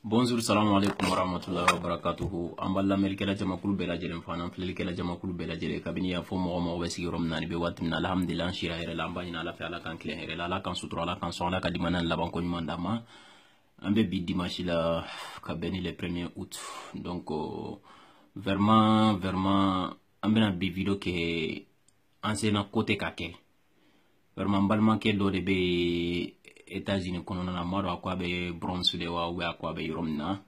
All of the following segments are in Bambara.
Bonjour, salam alaikum warahmatullahi wabarakatuh. Amballa melkela jamakulu bela jelen fana filkela jamakulu bela jelen kabini ya fo mo be sigirom nani be watim na alhamdulillah shira here lamba ina la fa ala kan kle here la kan sutura ala kan so ala ka dimana laban ko nyumanda ma ambe bi dimanche la ka beni le 1er août. Donc vraiment ambe na bi video ke ansena côté kake vraiment balman ke do de be États-Unis kono na maro akwa be bronze de wa we akwa be romna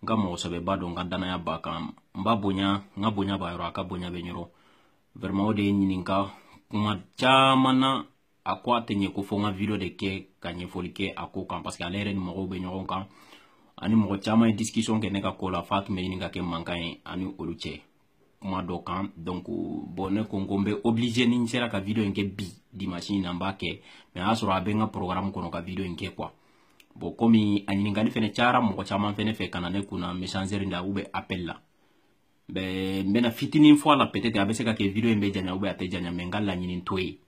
ngamo so be bado ngandana ya baka mbabonya ngabonya ba yoro akabonya be nyoro vraiment de nyininka kuma chamana akwa tenye ko fonga video de ke kanye folike ako kan parce que alere ni mo be nyoro kan ani mo chama discussion ke ne ka kola fat me ninga ke mankan ani oluche kuma do kan donc bonne kongombe obligé ni nsera ka video nke bi di machine namba ke mais asoro abenga programme kono ka video nke kwa bo komi anyingani fene chara mo chama fene fe kanane kuna messenger nda ube appel la be mbena fitini fois la peut-être abese ka ke video embe janya ube atejanya mengala nyini ntoi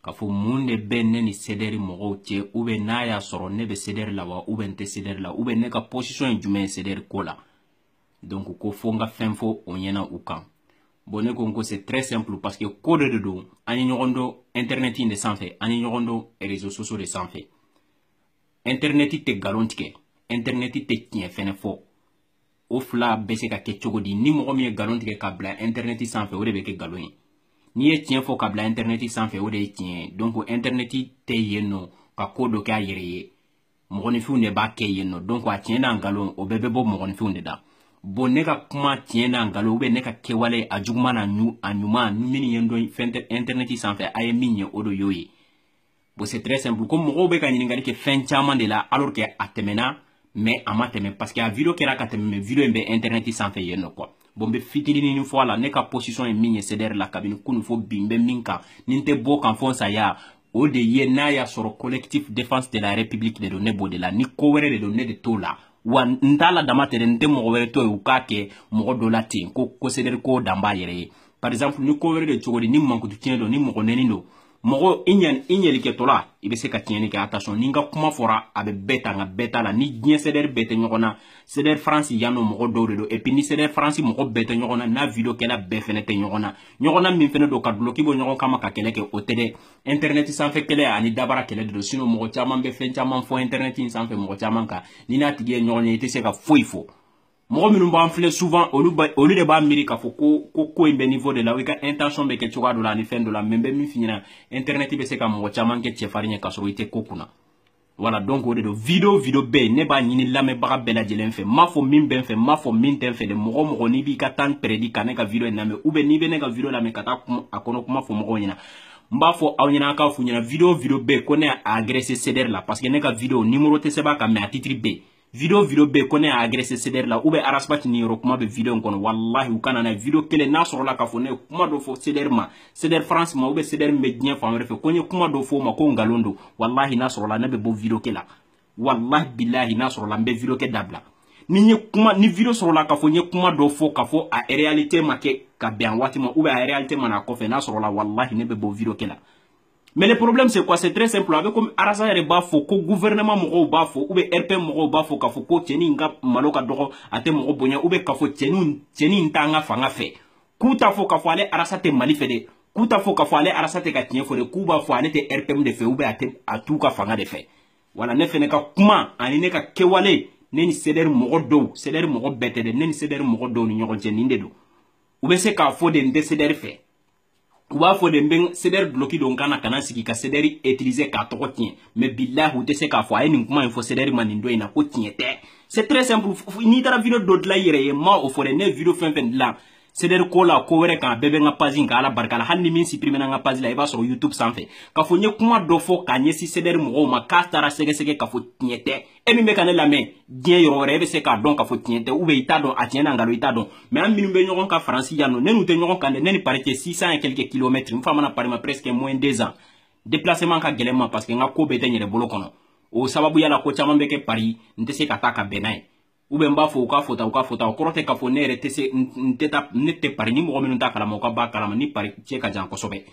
ka fo munde benne ni sederi mo che ube na ya soro ne be sederi la wa ube nte sederi la ube ne ka position jume sederi kola donc ko fonga fenfo onyena ukan bonne konko c'est très simple parce que code de do ani nyondo internet inde sans fait ani nyondo réseaux sociaux de sans fait internet te galontike internet te tien fene fo o fla bese ka ke chogodi ni mo mi galontike kabla internet sans fait o de be ke galoni ni e tien fo kabla internet sans fait o de tien donc internet te yeno ka code ka yere mo ni fu ne ba ke yeno donc a tien na galon o bebe bo mo ni fu ne da bon ne ka kuma tiena ngalo ube ne ka kewale ajuguma na anyuma mini yendo internet sans fait ay minye odo yoyi bo c'est très simple comme mo be ka nyinga ke fin chama de la alors que atemena mais amateme parce que a video kera ka teme video embe internet sans fait yeno quoi bon be fitili ni fois la ne ka position e minye ceder la cabine kunu fo bimbe minka ninte bo kan fon sa ya o de ye na ya sur collectif défense de la république de données bo de la ni ko were de données de tola wan ntala damatere nte mo were to ukake mo do latin ko seder ko damba yere par exemple ni ko were de chogodi ni manku tiendo ni mo neni do mo inyeli ke tola ibe se ka tieni ke attention ninga kuma fora abe beta nga beta la ni gien seder beta nyona seder France yano mo do do et puis ni seder France mo beta nyona na video ke la be fenete nyona min fene do ka bloki bo nyon kama ka kele ke otede internet sans fait kele ani dabara kele do sino mo chama be fen chama fo internet sans fait mo chama ka ni na tige nyona ite se ka foifo mo minum ba enfle souvent olu de ba amerika fo ko imbe niveau de la wika intention be ke choga do la ni fen do la membe mi finina internet be se ka mo chama ke chefarinya ka so ite kokuna voilà donc o de do video be ne ba nyini lame ba bela jelen fe ma fo min ben fe ma fo min ten fe de mo ni bi ka tan prédit ka ne ka video na me ube ni be ne ka video la me kata akono kuma fo mo nyina mba fo awnyina ka fu nyina video be ko ne agresser ceder la parce que ne ka video numéro te se ba ka me a titre B video be ko ne agresser ceder la ube arasbat ni ro kuma be video kono wallahi ukana na video kele na soro la ka fo ne kuma do fo ceder France ma ube ceder medien fa mrefe ko ne kuma do fo ma ko ngalondo wallahi na soro la na be bo video kela wallahi billahi na soro la be video ke dabla ni kuma ni video soro la ka fo nye kuma do fo ka fo a réalité ma ke ka bien wati ma ube a réalité ma na ko fe na soro la wallahi ne be bo video kela. Mais le problème c'est quoi? C'est très simple. Avec comme Arasa Reba fo ko gouvernement mo ba fo ou be RP mo ba fo ka fo ko teni nga maloka doro ate mo bonya ou be ka fo teni ntanga fanga fe. Kuta fo ka fo ale Arasa te mali fede. Kuta fo ka fo ale Arasa te ka tien fo de kuba fo ale te RPM de fe ou be ate atu ka fanga de fe. Voilà ne fene ka kuma ani ne ka kewale neni seder mo do seder mo bete de neni seder mo do ni nyoko jeninde do. Ou be se ka fo de nde seder fe. Ouba fo de mbeng seder bloki don kana siki ka sederi utiliser ka toko tien mais billah ou te se ka fo ay ni kuma info sederi manindo ina ko tien te c'est très simple ni tara video do la yere ma o fo de ne video fen la seder ko la ko were kan bebe nga page nga ala barkala hanni min supprimer nga page la iba sur YouTube sans fait ka fo nye kuma do fo ka nye si seder mo ma ka tara sege ka fo tien te e mi me kan la me dien yoro rebe se ka don ka fo tien te ou be ita don atien na ngalo ita don mais am minu be nyon ka France yano nenu te nyon kan neni parité 600 et quelques kilomètres une femme na parima presque moins 2 ans déplacement ka gelema parce que nga ko be te nyere bolo kono o sababu yala ko chama mbeke Paris nte se ka taka benai ube mba fo ka fota o korote ka fo nere te se nete Paris ni mo minu ta kala mo ka ba kala ni Paris che ka jan ko sobe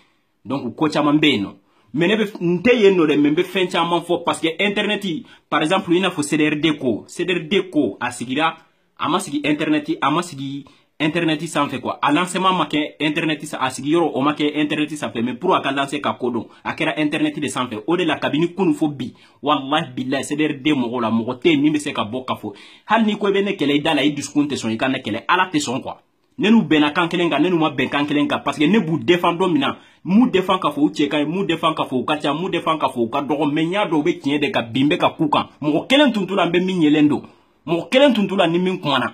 donc ko chama mbeno mais ne be nte yenno de membe fen caman fo parce que internet par exemple ina fo CDRD ko asigira ama sigi internet ama sigi internet sanfɛ quoi a lancement ma kɛ internet sa a sigi yɔrɔ o ma kɛ internet sanfɛ mais pour a ka lancer ka kodon a kɛra internet de sanfɛ o de la kabini kunu fo bi wallahi billahi CDRD mɔgɔ la mɔgɔ tɛ min bɛ se ka bɔ ka fɔ hali ni ko i bɛ ne kɛlɛ i da la i dusukun tɛ sɔn i ka ne kɛlɛ ala tɛ sɔn quoi ne n'u bɛnna kan kelen kan ne n'u ma bɛn kan kelen kan parce que ne b'u défend don min na m'u défend ka fɔ u cɛ ka ɲi m'u défend ka fɔ u ka ca m'u défend ka fɔ u ka dɔgɔ mais n y'a dɔn u bɛ tiɲɛ de ka bin bɛ ka k'u kan mɔgɔ kelen tun t'u la n bɛ min yelen don mɔgɔ kelen tun t'u la ni min kumana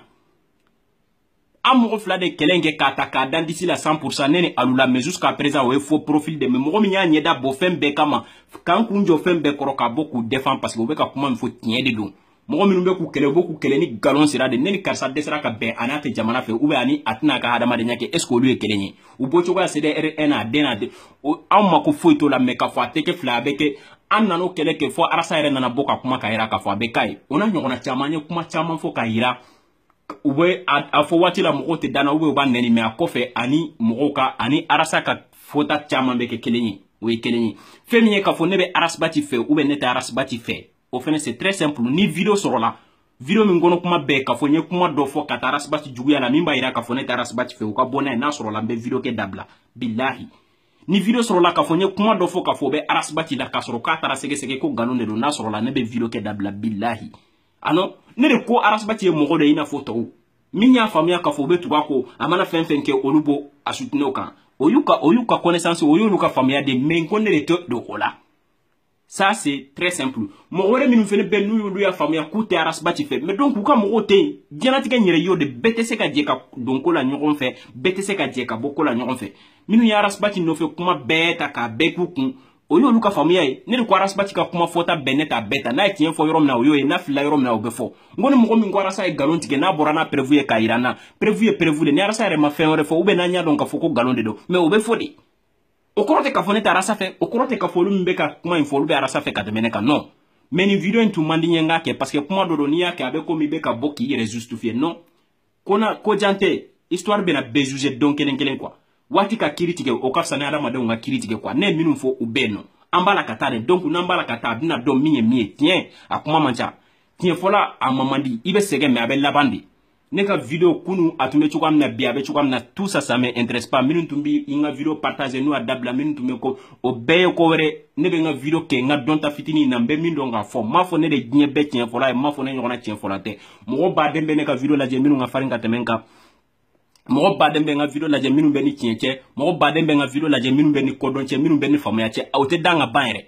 an mɔgɔ fila de kɛlɛ kɛ k'a ta k'a dan disi la 100% ne ni alula mais jusqu'à présent o ye faux profil de mais mɔgɔ min y'a ɲɛda bɔ fɛn bɛɛ kama k'an kun jɔ fɛn bɛɛ kɔrɔ k'a bɔ k'u défend parce que u bɛ ka kuma min fɔ tiɲɛ de don mɔgɔ minnu bɛ k'u kɛlɛ u bɛ k'u kɛlɛ ni galon sira de ne ni karisa dɛsɛra ka bɛn a n'a tɛ jamana fɛ ou bien ani a tɛna a ka hadamadenya kɛ est ce que olu ye kelen ye u bɔcogoya CDRN a den n'a den anw mako foyi t'o la mais k'a fɔ a tɛ kɛ fila a bɛ kɛ an nan'o kɛlɛ kɛ fɔ arasa yɛrɛ nana bɔ ka kuma ka yira k'a fɔ a bɛ k'a ye o n'a ɲɔgɔnna caman ye kuma caman fɔ ka yira u bɛ a fɔ waati la mɔgɔw tɛ danna ou bien u b'a nɛni mais a kɔfɛ ani mɔgɔw ka ani arasa ka fɔta caman bɛ kɛ kelen ye o ye kelen ye fɛn min ye k'a fɔ ne bɛ arasibati fɛ ou bien ne tɛ arasibati fɛ o fɛnɛ c'est très simple ni vidéo sɔrɔla vidéo min kɔnɔ kuma bɛɛ k'a fɔ n ye kuma dɔ fɔ ka taa arasibati juguya la min b'a yira k'a fɔ ne tɛ arasibati fɛ u ka bɔ n'a ye n'a sɔrɔla n bɛ vidéo kɛ dabila bilahi ni vidéo sɔrɔla k'a fɔ n ye kuma dɔ fɔ k'a fɔ o bɛ arasibati la k'a sɔrɔ k'a taara sɛgɛsɛgɛ ko nkalon de don n'a sɔrɔla ne bɛ vidéo kɛ dabila bilahi alors ne de ko arasibati ye mɔgɔ de ye i n'a fɔ tɔw min y'a faamuya k'a fɔ u bɛ tugu a kɔ a mana fɛn fɛn kɛ olu b'o a soutenir o kan o y'u ka connaissance o y'olu ka faamuya de mais ko ne de tɛ don o la ça c'est très simple mɔgɔ wɛrɛ minnu fana bɛ n'u y'olu y'a faamuya k'u tɛ arasibati fɛ mais donc u ka mɔgɔw tɛ yen diɲɛlatigɛ in yɛrɛ y'o de bɛɛ tɛ se ka jɛ ka don ko la ɲɔgɔn fɛ bɛɛ tɛ se ka jɛ ka bɔ ko la ɲɔgɔn fɛ minnu ye arasibati nɔfɛ kuma bɛɛ ta k'a bɛɛ k'u kun o y'olu ka faamuya ye ne de ko arasibati ka kuma fɔta bɛn ne t'a bɛɛ ta n'a ye tiɲɛ fɔ yɔrɔ min na o y'o ye n'a filila yɔrɔ min na o bɛ fɔ n ko ni mɔgɔ min ko arasa ye nkalon tigɛ n'a bɔra n'a preuve ye k'a yira n na preuve ye preuve de ni arasa yɛrɛ ma fɛn wɛrɛ fɔ ou bien n'a ɲɛ dɔn k'a fɔ ko nkalon de don mais o bɛ fɔ de o kɔrɔ tɛ k'a fɔ ne tɛ arasa fɛ o kɔrɔ tɛ k'a fɔ olu min bɛ ka kuma in fɔ olu bɛ arasa fɛ ka tɛmɛ ne kan non mais nin vidéo in tun man di n ye n k'a kɛ parce que kuma dɔ don n'i y'a kɛ a bɛ komi i bɛ ka bɔ k'i yɛrɛ justifier non ko jan tɛ histoire bɛna bɛɛ juger don kelen kelen quoi waati ka kiiri tigɛ o ka fisa ni adamadenw ka kiiri tigɛ quoi ne ye minnu fɔ u bɛɛ nɔ an b'a la ka taa de donc n'an b'a la ka taa a bɛna dɔn min ye min ye tiɲɛ a kuma man ca tiɲɛ fɔla a man di i bɛ sɛgɛn mais a bɛ laban de ne ka vidéo kunu a tun bɛ cogoya min na bi a bɛ cogoya min na tout ça ça m'intéresse pas minnu tun bɛ n ka vidéo partager n'u y'a dabila minnu tun bɛ ko o bɛɛ ye ko wɛrɛ ne bɛ n ka vidéo kɛ n ka dɔnta fitinin na n bɛ min dɔn k'a fɔ n m'a fɔ ne de diɲɛ bɛɛ tiɲɛ fɔla ye n m'a fɔ ne ɲɔgɔnna tiɲɛ fɔla tɛ mɔgɔ baden bɛ ne ka vidéo lajɛ minnu ka farin ka tɛmɛ n kan mɔgɔ baden bɛ n ka vidéo lajɛ minnu bɛ ni tiɲɛ cɛ mɔgɔ baden bɛ n ka vidéo lajɛ minnu bɛ ni kodɔn cɛ minnu bɛ ni faamuya cɛ o tɛ dan ka ban yɛrɛ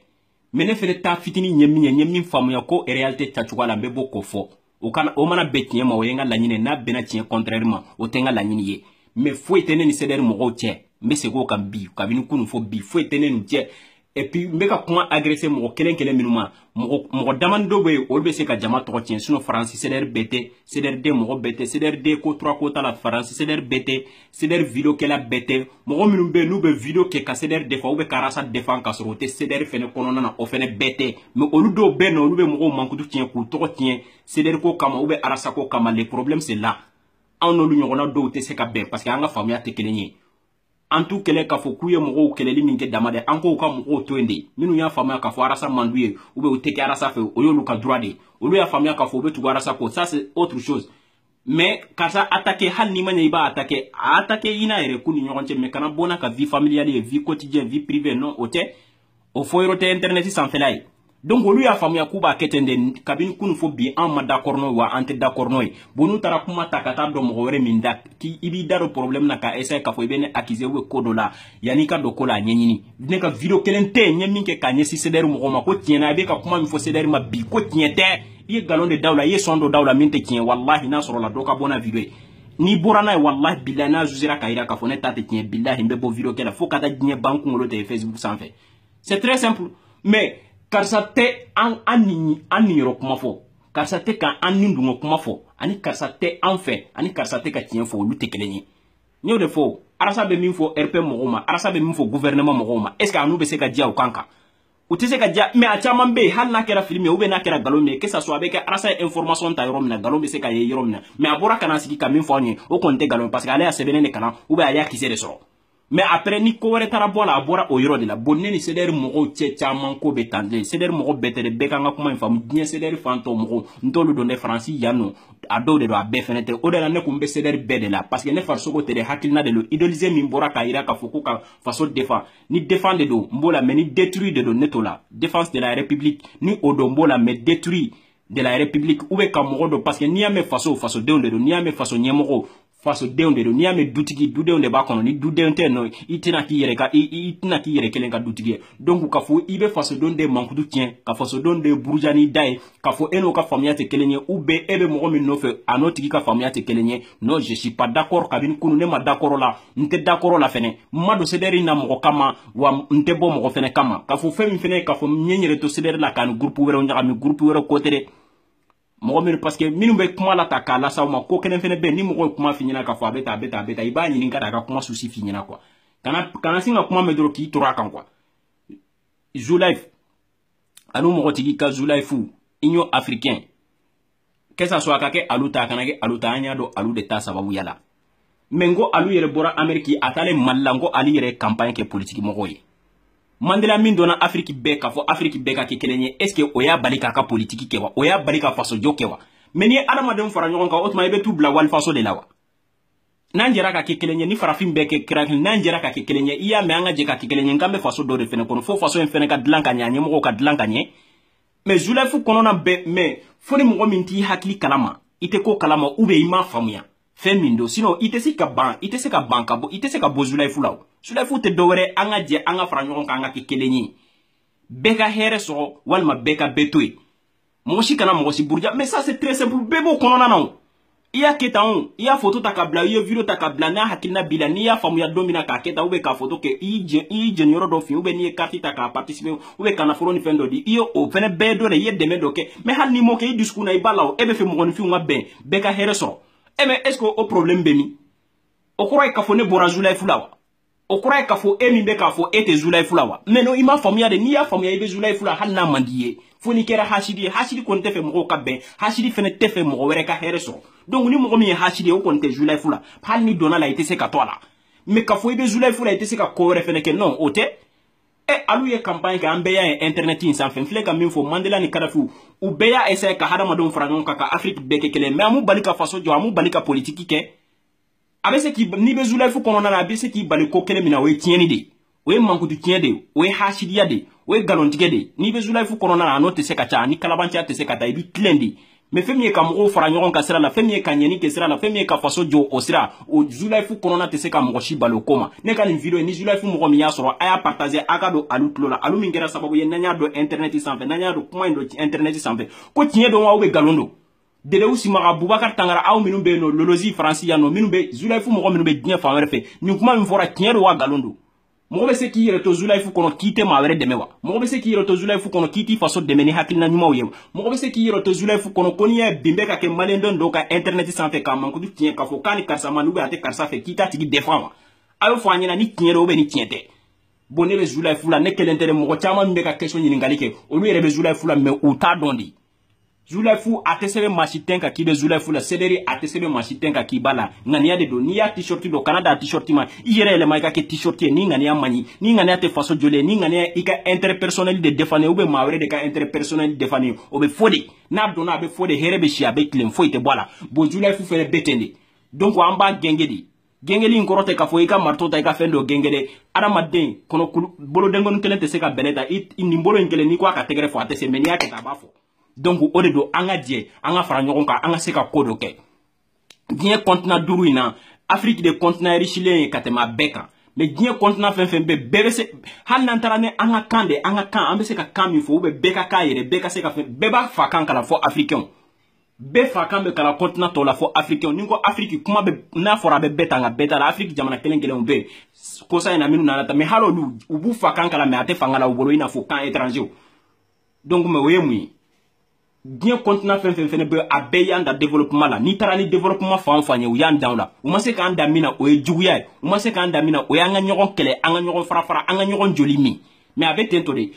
mais ne fɛnɛ ta fitinin ye min ye n ye min faamuya ko réalité tacogoya la n bɛ bɔ k'o fɔ o mana bɛn tiɲɛ ma o ye n ka laɲini n'a bɛnna tiɲɛ contraire ma o tɛ n ka laɲini ye mais foyi tɛ ne ni CDR mɔgɔw cɛ n bɛ segin o kan bi kabini kunu fɔ bi foyi tɛ ne n'u cɛ et puis n bɛ ka kuma agresser mɔgɔ kelen kelen minnu ma mɔgɔ damani dɔw bɛ yen olu bɛ se ka jama tɔgɔ tiɲɛ sinon faransi CDR bɛɛ tɛ CDRD mɔgɔ bɛɛ tɛ CDRD ko tura ko t'a la faransi CDR bɛɛ tɛ CDR vidéo kɛla bɛɛ tɛ mɔgɔ minnu bɛ yen n'u bɛ vidéo kɛ ka CDR défend ou bien ka arasa défend ka sɔrɔ o tɛ CDR fɛnɛ kɔnɔna na o fɛnɛ bɛɛ tɛ mais olu dɔw bɛ yen nɔ olu bɛ mɔgɔw mankutu tiɲɛ k'u tɔgɔ tiɲɛ CDR ko kama ou bien arasa ko kama le problème c'est là anw n'olu ɲɔgɔnna dɔw tɛ se ka bɛn parce que an ka faamuya tɛ kelen ye an t'u kɛlɛ k'a fɔ k'u ye mɔgɔw kɛlɛli min kɛ dama dɛ an k'u ka mɔgɔw to yen de minnu y'a faamuya k'a fɔ arasa man d'u ye ou bien u tɛ kɛ arasa fɛ o y'olu ka droit de olu y'a faamuya k'a fɔ u bɛ tugu arasa kɔ ça c'est autre chose mais karisa attaquer hali n'i ma ɲɛ i b'a attaquer a attaquer i n'a yɛrɛ kun ni ɲɔgɔn cɛ mais kana bɔ n'a ka vie familiale ye vie quotidienne vie privée non o tɛ o fɔ yɔrɔ tɛ internet sanfɛla ye donc olu y'a faamuya k'u b'a kɛ ten de kabini kunu fɔ bi an ma d'accord n'o ye wa an tɛ d'accord n'o ye bon n'u taara kuma ta ka taa dɔn mɔgɔ wɛrɛ min da i b'i da don problème na ka essayer k'a fɔ i bɛ ne accuser ou bien ko dɔ la yanni ka don ko la a ɲɛɲini ne ka vidéo kelen tɛ yen n ye min kɛ k'a ɲɛsin CDR mɔgɔw ma ko tiɲɛ na i bɛ ka kuma min fɔ CDR ma bi ko tiɲɛ tɛ i ye nkalon de da u la i ye sɔn dɔ da u la min tɛ tiɲɛ wallahi n'a sɔrɔla dɔ ka bɔ n'a vidéo ye n'i bɔra n'a ye wallahi billahi n'a jugera k'a yira k'a fɔ ne ta tɛ tiɲɛ billahi n bɛ bɔ vidéo kɛ la fo ka taa diɲɛ ban kunkolo tɛ Facebook sanfɛ c'est très simple mais karisa tɛ an ni yɔrɔ kuma fɔ karisa tɛ ka an ni dungo kuma fɔ ani karisa tɛ an fɛ ani karisa tɛ ka tiɲɛ fɔ olu tɛ kelen ye n y'o de fɔ arasa bɛ min fɔ RP mɔgɔw ma arasa bɛ min fɔ gouvernement mɔgɔw ma est ce que anu bɛ se ka diya u kan kan u tɛ se ka diya mais a caman bɛ yen hali n'a kɛra film ye ou bien n'a kɛra nkalon min ye que ça soit a bɛ kɛ arasa ye information ta yɔrɔ min na nkalon bɛ se ka ye yɔrɔ min na mais a bɔra ka na sigi ka min fɔ an ye o kɔni tɛ nkalon parce que ale y'a sɛbɛnnen de kalan ou bien ale y'a kisɛ de sɔrɔ mais après ni ko wɛrɛ taara bɔ la a bɔra o yɔrɔ de la bon ne ni CDR mɔgɔw cɛ caman ko bɛ tante CDR mɔgɔ bɛɛ tɛ dɛ bɛɛ kan ka kuma in faamu diɲɛ CDR fan tɔ mɔgɔw n t'olu dɔn dɛ Faransi yan nɔ a dɔw de don a bɛɛ fɛnɛ tɛ o de la ne kun bɛ CDR bɛɛ de la parce que ne farisogo tɛ dɛ hakilina de don idoliser min bɔra k'a yira k'a fɔ ko ka faso défend ni défend de don n b'o la mais ni détruit de don ne t'o la défense de la République ni o don n b'o la mais détruit de la République ou bɛ ka mɔgɔ dɔn parce que n'i y'a mɛn fasodenw de don n'i y'a mɛn faso ɲɛmɔgɔw fasodenw de don n'i y'a mɛn dutigi dudenw de b'a kɔnɔ ni dudenw tɛ nɔ i tɛna k'i yɛrɛ kelen ka dutigi ye donc k'a fɔ i bɛ fasodenw de mankutu tiɲɛ ka fasodenw de buruja n'i da ye k'a fɔ e n'o ka faamuya tɛ kelen ye ou bien e bɛ mɔgɔ min nɔfɛ a n'o tigi ka faamuya tɛ kelen ye non je suis pas d'accord kabini kunu ne ma d'accord la n tɛ d'accord la fɛnɛ n ma don CDR na mɔgɔ kama wa n tɛ bɔ mɔgɔ fɛnɛ kama k'a fɔ fɛn min fɛnɛ ye k'a fɔ n ye n yɛrɛ to CDR la k'a ni groupe wɛrɛw ɲagami groupe wɛrɛw ko tɛ dɛ mɔgɔ min parce que minnu bɛ kuma la ta k'a lasa u ma ko kelen fɛnɛ bɛ ni mɔgɔ ye kuma f'i ɲɛna k'a fɔ a bɛ tan i b'a ɲininka a ka kuma susi f'i ɲɛna quoi kana sin ka kuma mɛn dɔrɔn k'i tor'a kan quoi Zoulaïf ani mɔgɔtigi ka Zoulaïf Union africaine que ça soit ka kɛ alu ta a kana kɛ alu ta an y'a dɔn alu de ta sababuya la mais n ko alu yɛrɛ bɔra Amérique a taalen Mali la n ko ale yɛrɛ campagne kɛ politique mɔgɔw ye Mandela min donna Afrique bɛɛ k'a fɔ Afrique bɛɛ ka kɛ kelen ye est ce que o y'a bali k'a ka politique kɛ wa o y'a bali ka faso jɔ kɛ wa mais ni ye adamadenw fara ɲɔgɔn kan o tuma i bɛ t'u bila walifaso de la wa n'an jɛra ka kɛ kelen ye ni farafin bɛɛ kɛ kira n'an jɛra ka kɛ kelen ye i y'a mɛn an ka jɛ ka kɛ kelen ye k'an bɛ faso dɔ de fɛnɛ kɔnɔ fo faso in fɛnɛ ka dilan ka ɲɛ a ɲɛmɔgɔw ka dilan ka ɲɛ mais Zoulaïf kɔnɔna bɛɛ mais fo ni mɔgɔ min t'i hakili kalama i tɛ ko kalama ou bien i m'a faamuya fɛn min don sinon i tɛ se ka ban ka bɔ Zoulaïf la o Zoulaïf tɛ dɔwɛrɛ an ka jɛ an ka fara ɲɔgɔn kan an ka kɛ kelen ye bɛɛ ka hɛrɛ sɔrɔ walima bɛɛ ka bɛɛ to yen mɔgɔ si kana mɔgɔ si buruja mais ça c'est très simple bɛɛ b'o kɔnɔna na o i y'a kɛ tan o i y'a photo ta k'a bila i ye video ta k'a bila n'a hakilina b'i la n'i y'a faamuya don min na k'a kɛ tan ou bien k'a photo kɛ i y'i jɛniyɔrɔ dɔ fin ou bien n'i ye carte ta k'a participer ou bien ka nafolo ni fɛn dɔ di i ye o fɛnɛ bɛɛ dɔ de i ye dɛmɛ dɔ kɛ mais hali n'i m'o kɛ i dusukun na i b'a la o e bɛ fɛ mɔgɔninfinw ka bɛn bɛɛ ka hɛrɛ sɔrɔ mais est ce que o problème bɛ min o kɔrɔ ye k'a fɔ ne bɔra Zoulaïf la wa o kɔrɔ ye k'a fɔ e min bɛ k'a fɔ e tɛ Zoulaïf la wa mais non i m'a faamuya de n'i y'a faamuya i bɛ Zoulaïf la hali n'a man di ye fo n'i kɛra hasidi ye hasidi kɔni tɛ fɛ mɔgɔw ka bɛn hasidi fɛnɛ tɛ fɛ mɔgɔ wɛrɛ ka hɛrɛ sɔrɔ donc ni mɔgɔ min ye hasidi ye o kɔni tɛ Zoulaïf la hali ni donna la i tɛ se ka to a la mais k'a fɔ i bɛ Zoulaïf la i tɛ se ka ko wɛrɛ fɛnɛ kɛ non o tɛ alu ye campagne kɛ an bɛɛ y'a ye internet in sanfɛ n filɛ ka min fɔ Mandela ni Kadhafi u bɛɛ y'a essayer ka hadamadenw fara ɲɔgɔn kan ka Afrique bɛɛ kɛ kelen mais an m'u bali ka faso jɔ an m'u bali ka politique kɛ a bɛ se k'i n'i bɛ Zoulaïf kɔnɔna na a bɛ se k'i bali ko kelen min na o ye tiɲɛni de ye o ye mankutu tiɲɛ de ye o ye hasidiya de ye o ye nkalontigɛ de ye n'i bɛ Zoulaïf kɔnɔna na a n'o tɛ se ka ca ani kalabanciya tɛ se ka taa i bɛ tilen de mais fɛn min ye ka mɔgɔw fara ɲɔgɔn kan sira la fɛn min ye ka ɲɛni kɛ sira la fɛn min ye ka faso jɔ o sira o Zoulaïf kɔnɔna tɛ se ka mɔgɔ si bali o ko ma ne ka nin video ni Zoulaïf mɔgɔ min y'a sɔrɔ a y'a partager a ka don alu tulo la alu min kɛra sababu ye n'an y'a dɔn internet sanfɛ n'an y'a dɔn kuma in dɔn internet sanfɛ ko tiɲɛ don wa ou bien nkalon don Delew Simaga Boubacar Tangara aw minnu bɛ yen nɔ Lolozi Faransi yan nɔ minnu bɛ Zoulaïf mɔgɔ minnu bɛ diɲɛ fan wɛrɛ fɛ nin kuma min fɔra tiɲɛ don wa nkalon don mɔgɔ bɛ se k'i yɛrɛ to Zoulaïf kɔnɔ k'i tɛ maa wɛrɛ dɛmɛ wa mɔgɔ bɛ se k'i yɛrɛ to Zoulaïf kɔnɔ k'i t'i faso dɛmɛ ni hakilina ɲumanw ye mɔgɔ bɛ se k'i yɛrɛ to Zoulaïf kɔnɔ ko n'i y'a bin bɛ ka kɛ maliyɛnden dɔw ka internet sanfɛ k'a mankutu tiɲɛ k'a fɔ k'a ni karisa man ou bien a tɛ karisa fɛ k'i t'a tigi défend wa a y'o fɔ an ɲɛna ni tiɲɛ don ou bien ni tiɲɛ tɛ bon ne bɛ Zoulaïf la ne kelen tɛ dɛ mɔgɔ caman min bɛ ka question ɲininkali kɛ olu yɛrɛ bɛ Zoulaïf la mais u t'a dɔn de Zoulaïf a tɛ sɛbɛn maa si tɛ ka k'i bɛ Zoulaïf la CDR a tɛ sɛbɛn maa si tɛ ka k'i ba la ŋaniya de don n'i y'a t-shirt don kana da t-shirt ma i yɛrɛ yɛlɛma i ka kɛ t-shirt ye ni ŋaniya man ɲi ni ŋaniya tɛ faso jɔlen ni ŋaniya i ka intérêt personnel de défendre ou bien maa wɛrɛ de ka intérêt personnel défendre o bɛ fɔ de n'a donna a bɛ fɔ de hɛrɛ bɛ si a bɛ tilen foyi tɛ bɔ a la bon Zoulaïf fɛnɛ bɛ ten de donc an b'a gɛngɛ de gɛngɛli in kɔrɔ tɛ k'a fɔ i ka marteau ta i ka fɛn dɔ gɛngɛ dɛ adamaden kɔnɔ bolodenkɔni kelen tɛ se ka bɛlɛ ta nin bolo in kelen n'i ko a ka tɛgɛrɛ fɔ a tɛ se mais n'i y'a kɛ tan a b'a fɔ donc o de don an ka jɛ an ka fara ɲɔgɔn kan an ka se ka ko dɔ kɛ diɲɛ continent 5 in na Afrique de continent richilen ye ka tɛmɛ a bɛɛ kan mais diɲɛ continent fɛn fɛn bɛɛ bɛ se hali n'an taara ni an ka kan de an ka kan an bɛ se ka kan min fɔ ou bien bɛɛ ka kan yɛrɛ bɛɛ ka se ka fɛn bɛɛ b'a fa kan kalan fɔ africain bɛɛ fa kan bɛ kalan continent tɔw la fɔ africain ni ko Afrique kuma bɛ n'a fɔra a bɛ bɛɛ ta nka bɛɛ ta la Afrique jamana kelen kelenw bɛ yen kosa in na minnu nana ta mais hali olu u b'u fa kan kalan mais a tɛ fanga la u bolo i n'a fɔ kan étranger donc mais o ye mun ye diɲɛ continent fɛn fɛn fɛnɛ bɛ a bɛɛ y'an da développement la n'i taara ni développement fan o fan ye u y'an dan o la u ma se k'an da min na o ye juguya ye u ma se k'an da min na o y'an ka ɲɔgɔn kɛlɛ an ka ɲɔgɔn fara fara an ka ɲɔgɔn joli min mais a bɛ ten to de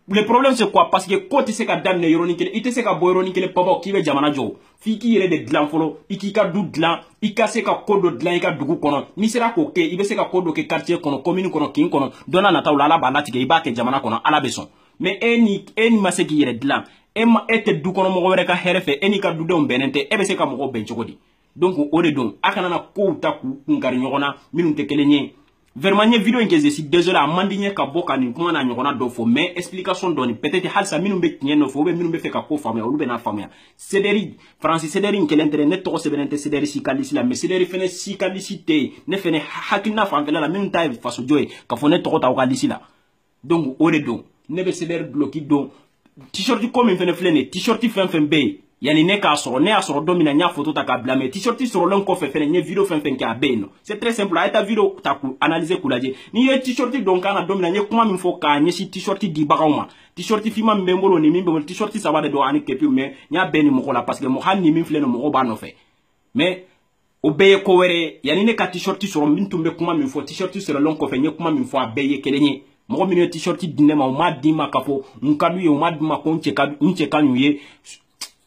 Le problème c'est quoi? Parce que quand tu sais qu'à dame neuronique, il te sait qu'à boyronique les papa qui veut jamana jo. Fi qui irait de glan folo, iki ka du glan, ika se ka kodo glan ika dugu kono. Ni sera koke, ibe se ka kodo ke quartier kono, commune kono, king kono, dona nata ula la balati ke iba ke jamana kono ala beson. Mais eni mase ki irait glan, ema ete du kono mo were ka herefe, eni ka du don benente, ebe se ka mo ben chokodi. Donc o de don, akana na ko taku ngari nyona, minun te kelenye. Vraiment nye vidéo inke si désolé a mandinye ka boka ni kuma na nyona do fo mais explication doni peut-être halsa minum be tienne no fo be minum be fe ka ko famia olu be na famia Cédric Francis Cédric nke lentere ne to sebenente Cédric si kalisi la mais Cédric fene si kalisité ne fene hakina famela la minum tay faso joy ka fo ne to ta kalisi la donc o de don ne be Cédric bloqué don t-shirt comme fene flene t-shirt fen be yani ne ka soro ne a soro domina nya photo ta ka blame t-shirt soro len ko fe fene ne vidéo fen ki a be no c'est très simple a ta vidéo ta ku analyser kulaje ni ye t-shirt donc kana domina nye kuma min fo ka nye si t-shirt di bagauma t-shirt fi ma mbembolo ni mimbe t-shirt ça va de do ani kepi mais nya be ni mo la parce que mo han ni min flene mo ba no fe mais o beye ko were yani ne ka t-shirt soro min tumbe kuma min fo t-shirt soro len ko fe nye kuma min fo a beye kelenye mo min t-shirt dinema o ma di ma kafo nkanu ye o ma di ma ko nche kanu ye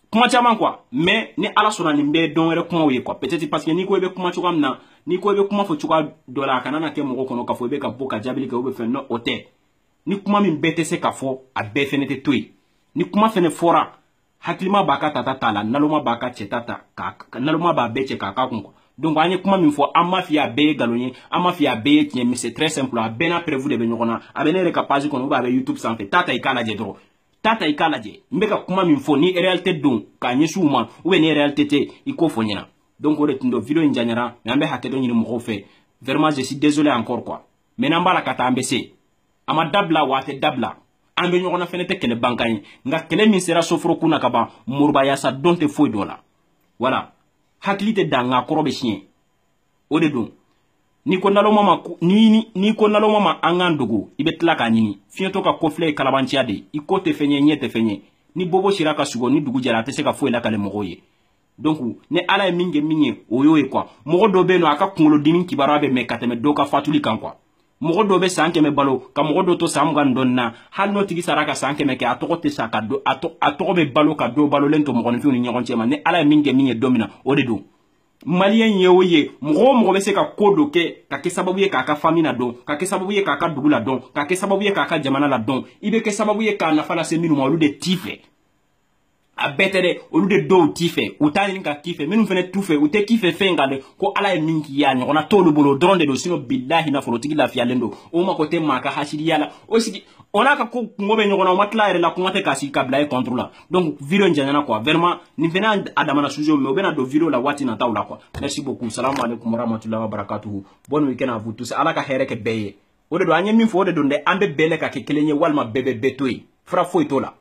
kuma caman quoi mais ni ala sona ni be don wɛrɛ kuma ye quoi peut-être parce que ni ko be kuma cogo min na ni ko be kuma fo cogo dɔ la kana na kɛ mɔgɔ kɔnɔ ka fɔ be ka bɔ ka jabili kɛ o be fɛn no o tɛ ni kuma min bɛɛ tɛ se ka fɔ a bɛɛ fɛnɛ tɛ to yen ni kuma fɛnɛ fɔra hakilima b'a ka tata ta la naloma b'a ka cɛ ta ka naloma b'a bɛɛ cɛ k'a ka kun quoi donc an ye kuma min fɔ an ma fi a bɛɛ ye galon ye an ma fi a bɛɛ ye tiɲɛ mais c'est très simple a bɛɛ n'a prévu de bɛ ɲɔgɔn na a bɛ ne yɛrɛ ka page kɔnɔ ou bien a bɛ YouTube sanfɛ tata i k'a lajɛ dɔrɔn tata i k'a lajɛ n bɛ ka kuma min fɔ ni réalité don k'a ɲɛsin u ma ou bien ni réalité tɛ i k'o fɔ ɲɛna donc o de tun do vidéo in janyara mais an bɛ hakɛ dɔ ɲini mɔgɔw fɛ vraiment je suis désolé encore quoi mais n'an b'a la ka taa an bɛ se a ma dabila wa a tɛ dabila an bɛ ɲɔgɔn na fɛnɛ tɛ kɛlɛ bankan ye nka kɛlɛ min sera soforokun na ka ban moribayasa dɔn tɛ foyi dɔ la voilà hakili tɛ dan nka kɔrɔ bɛ siɲɛ o de don ni ko naloma ma ni ko naloma ma an kan dogo i bɛ tila k'a ɲini fiɲɛtɔ ka kɔfilɛ ye kalabanciya de i ko tɛ fɛn ye ɲɛ tɛ fɛn ye ni bobo sira ka sugo ni dugu jɛra a tɛ se ka foyi lakale mɔgɔw ye donc ni ala ye min kɛ min ye o y'o ye quoi mɔgɔ dɔ bɛ yen nɔ a ka kunkolodimi kibaruya bɛ mɛn ka tɛmɛ dɔw ka fatuli kan quoi mɔgɔ dɔ bɛ san 100 balo ka mɔgɔ dɔ to san 20 dɔɔni na hali n'o tigi sara ka san 100 kɛ a tɔgɔ tɛ sa ka a tɔgɔ bɛ balo ka dɔ balolen to mɔgɔninfinw ni ɲɔgɔn cɛ ma ni ala ye min kɛ min ye don min na o de don malien ye o ye mɔgɔ bɛ se ka ko dɔ kɛ ka kɛ sababu ye k'a ka famille la dɔn ka kɛ sababu ye k'a ka dugu la dɔn ka kɛ sababu ye k'a ka jamana la dɔn i bɛ kɛ sababu ye k'a nafa lase minnu ma olu de t'i fɛ a bɛɛ tɛ dɛ olu de dɔw t'i fɛ u t'a ɲini ka k'i fɛ minnu fɛnɛ t'u fɛ u tɛ k'i fɛ fɛn kan dɛ ko ala ye min k'i ye a ɲɔgɔnna t'olu bolo dɔrɔn de don sinon bilahi nafolotigi lafiyalen don o mako tɛ maa ka hasiliya la o sigi o n'a ka ko kungo bɛ ɲɔgɔn na o ma tila yɛrɛ la kuma tɛ k'a sigi ka bila e contre la donc vidéo in janyana quoi vraiment nin fɛnɛ a damana sujet mais o bɛna don vidéo la waati nataw la quoi merci beaucoup salamu alaikum warahmatullahi wabarakatuhu bonne week-end à vous tous ala ka hɛrɛ kɛ bɛɛ ye o de don an ye min fɔ o de don dɛ an bɛ bɛɛ lɛ ka kɛ kelen ye walima bɛɛ bɛ bɛɛ to yen fura foyi t'o la